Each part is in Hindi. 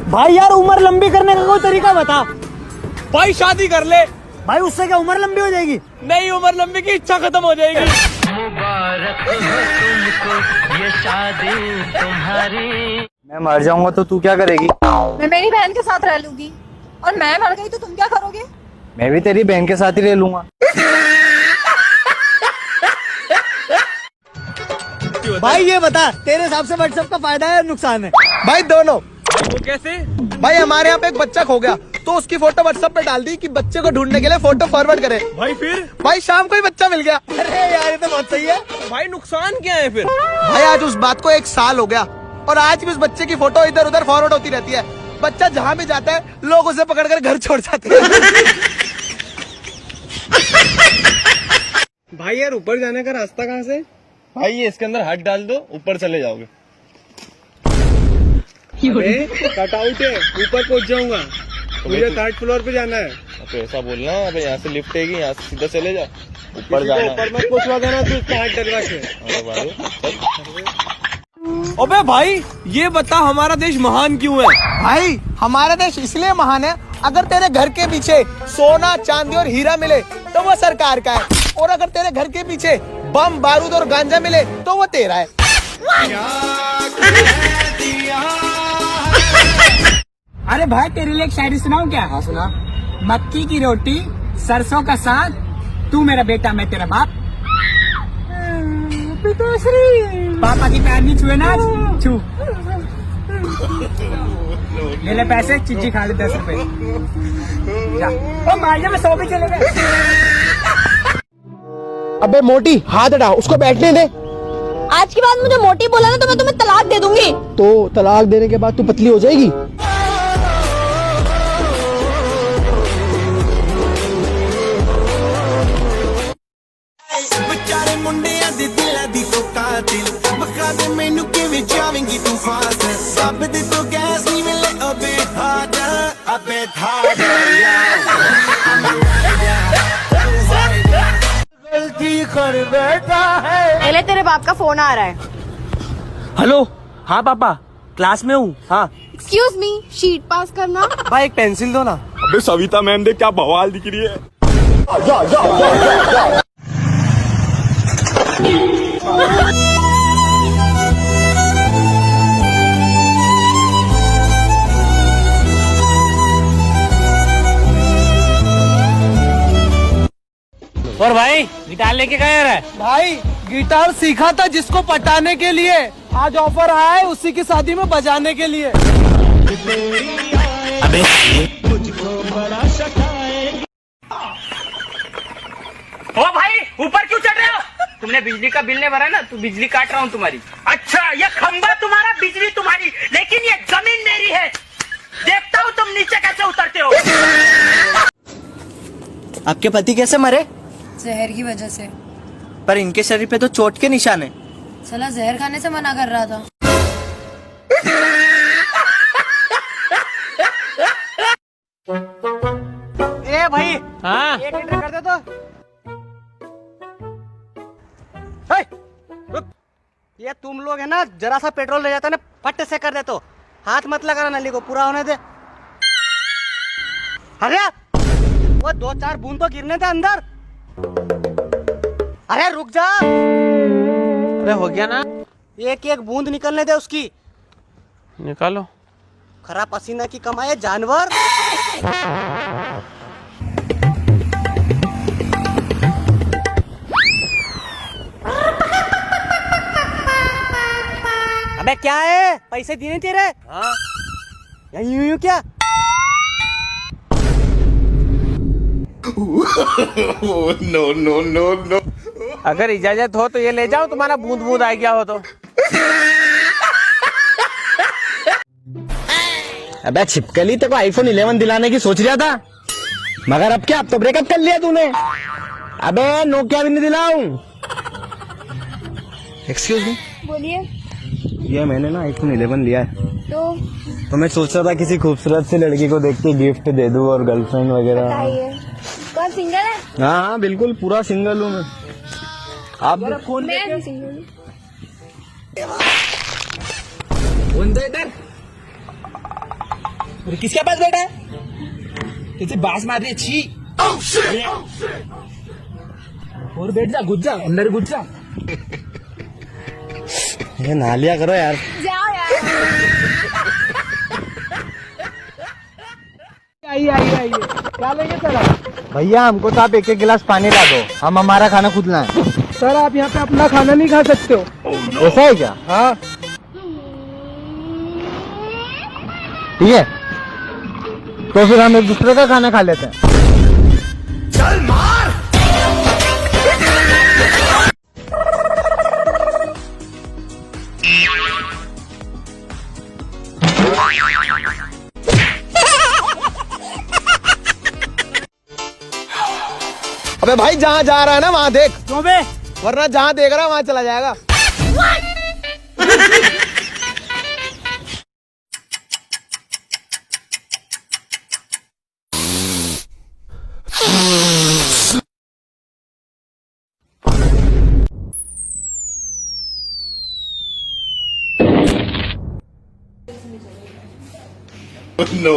भाई यार उम्र लंबी करने का कोई तरीका बता। भाई शादी कर ले। भाई उससे क्या उम्र लंबी हो जाएगी? नहीं, उम्र लंबी की इच्छा खत्म हो जाएगी। मुबारक हो तुमको ये शादी तुम्हारी। मैं मर जाऊंगा तो तू क्या करेगी? मैं मेरी बहन के साथ रह लूंगी। और मैं मर गई तो तुम क्या करोगे? मैं भी तेरी बहन के साथ ही रह लूंगा। भाई ये बता, तेरे हिसाब से व्हाट्सएप का फायदा है नुकसान है? भाई दोनों। वो कैसे? भाई हमारे यहाँ पे एक बच्चा खो गया तो उसकी फोटो व्हाट्सएप पे डाल दी कि बच्चे को ढूंढने के लिए फोटो फॉरवर्ड करे। भाई फिर? भाई शाम को ही बच्चा मिल गया। अरे यार ये तो बहुत सही है। भाई नुकसान क्या है फिर? भाई आज उस बात को 1 साल हो गया और आज भी उस बच्चे की फोटो इधर उधर फॉरवर्ड होती रहती है। बच्चा जहाँ भी जाता है लोग उसे पकड़कर घर छोड़ जाते हैं। भाई यार ऊपर जाने का रास्ता कहाँ से? भाई ये इसके अंदर हाथ डाल दो, ऊपर चले जाओगे। कट आउट है, ऊपर पहुंच जाऊंगा। मुझे 3rd फ्लोर पे जाना है। तो ऐसा बोलना, अबे यहाँ से लिफ्ट है, यहाँ से सीधा चले जा, ऊपर जाना। ऊपर मत पहुंचवा देना तू, इसका हाथ डलवा के। अबे भाई ये बता, हमारा देश महान क्यों है? भाई हमारा देश इसलिए महान है, अगर तेरे घर के पीछे सोना चांदी और हीरा मिले तो वो सरकार का है, और अगर तेरे घर के पीछे बम बारूद और गांजा मिले तो वो तेरा है। अरे भाई तेरे लिए एक शायरी सुनाऊं क्या? हाँ सुना। मक्की की रोटी सरसों का साग, तू मेरा बेटा मैं तेरा बाप। पिताश्री पापा की पैर नहीं छुए ना आज? छू। ले ले पैसे, चिज्जी खा ले 10 रुपए। जा। ओ मार जा, मैं 100 पे चले गए। अबे मोटी हाथ हटा, उसको बैठने दे। आज के बाद मुझे मोटी बोला ना तो मैं तुम्हें तलाक दे दूंगी। तो तलाक देने के बाद तू पतली हो जाएगी। बेचारे मुंडिया दे दिला दी तो कातिल बखा दे मैनू किवें जावेंगी तू फास्ट सब दे तो गैस नहीं मिले अबे धाड़ गलती कर बैठा है। पहले तेरे बाप का फोन आ रहा है। हेलो। हाँ पापा, क्लास में हूँ। हाँ एक्सक्यूज मी, शीट पास करना। भाई एक पेंसिल दो ना। अबे सविता मैम देख क्या बवाल दिख रही है। और भाई गिटार लेके गया है? भाई गिटार सीखा था जिसको पटाने के लिए, आज ऑफर आया है उसी की शादी में बजाने के लिए। अबे ओ भाई ऊपर क्यों चढ़ रहे हो? तुमने बिजली का बिल नहीं भरा ना, तो बिजली काट रहा हूँ तुम्हारी। अच्छा ये खंबा तुम्हारा, बिजली तुम्हारी, लेकिन ये जमीन मेरी है। देखता हूँ तुम नीचे कैसे उतरते हो। आपके पति कैसे मरे? जहर की वजह से। पर इनके शरीर पे तो चोट के निशान है। साला जहर खाने से मना कर रहा था। ए भाई, हाँ 1 लीटर कर दे तो। रुक। ये तुम लोग है ना, जरा सा पेट्रोल ले जाता है ना, फट से कर दे तो। हाथ मत लगाना, नली को पूरा होने दे। अरे वो 2-4 बूंद तो गिरने थे अंदर। अरे रुक जा। अरे हो गया ना, 1-1 बूंद निकलने दे उसकी। निकालो। खरा पसीना की कमाई है जानवर। अबे क्या है, पैसे दिए नहीं तेरे? हाँ। यूं क्या? No no no no. अगर इजाजत हो तो ये ले जाओ, तुम्हारा बूंद बूंद आ गया हो तो। अबे छिपकली, तेरे को आईफोन 11 दिलाने की सोच रहा था, मगर अब क्या, अब तो ब्रेकअप कर लिया तूने। अबे नोकिया भी नहीं दिलाऊं। Excuse me. बोलिए। ये मैंने ना आईफोन 11 लिया है, तो मैं सोच रहा था किसी खूबसूरत सी लड़की को देख के गिफ्ट दे दूं, और गर्लफ्रेंड वगैरह। कौन सिंगल है? हाँ हाँ बिल्कुल, पूरा सिंगल हूँ मैं। आप फोन मैं भी सिंगल हूँ। फोन दे इधर। किसके पास बैठा है? किसी बास मार रही है, छी। और बैठ जा, घुस जा, अंदर घुस जा। ये नहा लिया करो यार। जाओ यार। आइए। क्या लेंगे सर आप? भैया हमको तो आप एक गिलास पानी ला दो, हम हमारा खाना खुद लाएं। सर आप यहाँ पे अपना खाना नहीं खा सकते हो। ऐसा है क्या? हाँ ठीक है, तो फिर हम एक दूसरे का खाना खा लेते हैं। चल मार। अबे भाई जहाँ जा रहा है ना वहाँ देख। क्यों बे? वरना जहाँ देख रहा है वहाँ चला जाएगा। No.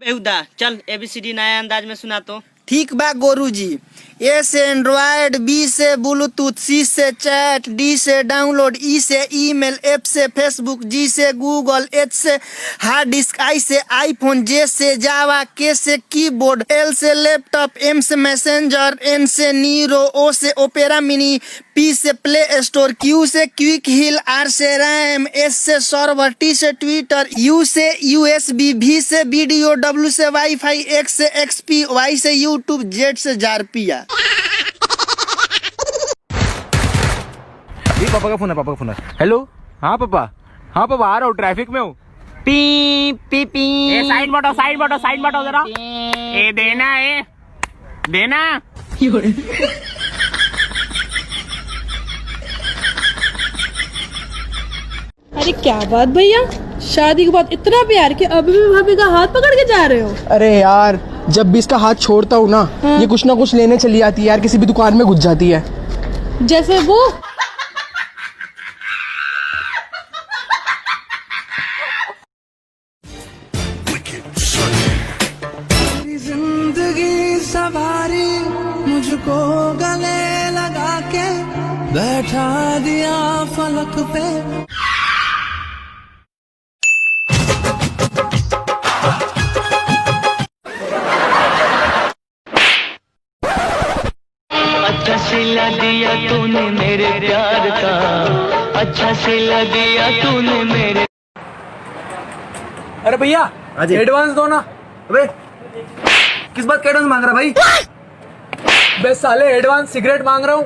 बेहुदा चल ABCD नया अंदाज में सुना तो। ठीक बा गोरू जी। ए से एंड्रॉयड, बी से ब्लूटूथ, सी से चैट, डी से डाउनलोड, ई से ईमेल, एफ से फेसबुक, जी से गूगल, एच से हार्ड डिस्क, आई से आईफोन, जे से जावा, के से कीबोर्ड, एल से लैपटॉप, एम से मैसेंजर, एन से नीरो, ओ से ओपेरा मिनी, पी से प्ले स्टोर, क्यू से क्विक हिल, आर से रैम, एस से सर्वर, टी से ट्विटर, यू से USB, भी से वीडियो, डब्ल्यू से वाईफाई, एक्स से XP, वाई से यूट्यूब, जेड से जारपिया। पापा का फोन है। हेलो। हाँ पापा आ रहा हूँ, ट्रैफिक में हूँ। पी पी पी। ए साइड बटो जरा। ए देना। अरे क्या बात भैया, शादी के बाद इतना प्यार कि अभी भी भाभी का हाथ पकड़ के जा रहे हो? अरे यार जब भी इसका हाथ छोड़ता हूँ ना, ये कुछ ना कुछ लेने चली आती है यार, किसी भी दुकान में घुस जाती है। जैसे वो। जिंदगी सवारी मुझको गले लगा के बैठा दिया फलक पे। अच्छा सिला दिया तूने मेरे प्यार का, अच्छा सिला दिया तूने मेरे। अरे भैया एडवांस दो ना। अबे किस बात का एडवांस मांग रहा भाई? बे साले एडवांस सिगरेट मांग रहा हूँ।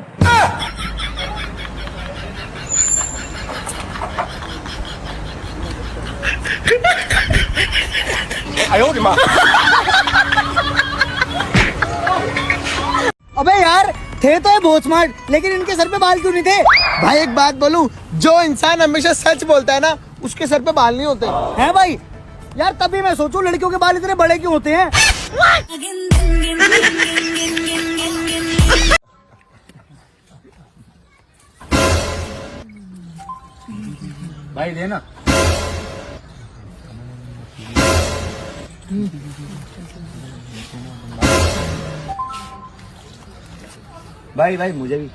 अबे यार थे तो ये बहुत स्मार्ट, लेकिन इनके सर पे बाल क्यों नहीं थे? भाई एक बात बोलूं, जो इंसान हमेशा सच बोलता है ना, उसके सर पे बाल नहीं होते हैं भाई। यार तभी मैं सोचूं लड़कियों के बाल इतने बड़े क्यों होते हैं। भाई देना। भाई मुझे भी।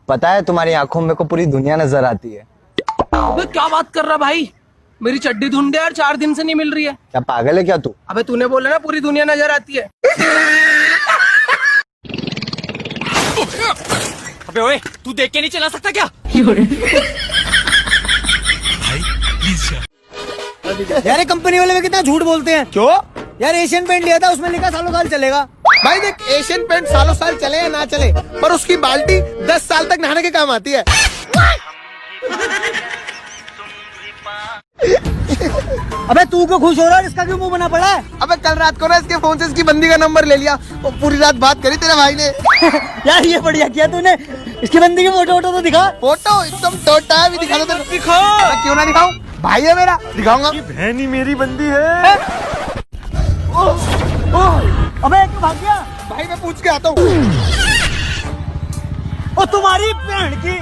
पता है तुम्हारी आंखों में को पूरी दुनिया नजर आती है। अबे क्या बात कर रहा भाई, मेरी चड्डी ढूंढे यार 4 दिन से नहीं मिल रही है। क्या पागल है क्या तू? अबे तूने बोला ना पूरी दुनिया नजर आती है। अबे ओए तू देख के नहीं चला सकता क्या? यार कंपनी वाले में कितना झूठ बोलते हैं। क्यों? यार एशियन पेंट लिया था, उसमें लिखा सालों साल चलेगा। भाई देख, एशियन पेंट सालों साल चले या ना चले, पर उसकी बाल्टी 10 साल तक नहाने के काम आती है। अबे तू क्यों खुश हो रहा है? इसका क्यों मुंह बना पड़ा है? अबे कल रात को ना इसके फोन से इसकी बंदी का नंबर ले लिया और पूरी रात बात करी तेरे भाई ने। यार ये बढ़िया किया तूने। इसकी बंदी की फोटो वोटो तो दिखा। फोटो एकदम टोटा है, भी दिखा दो तेरे। दिखा। क्यों ना दिखाऊं, भाई है मेरा, दिखाऊंगा। बहन ही मेरी बंदी है। अबे क्यों भाग गया? भाई मैं पूछ के आता हूँ। ओ तुम्हारी बहन की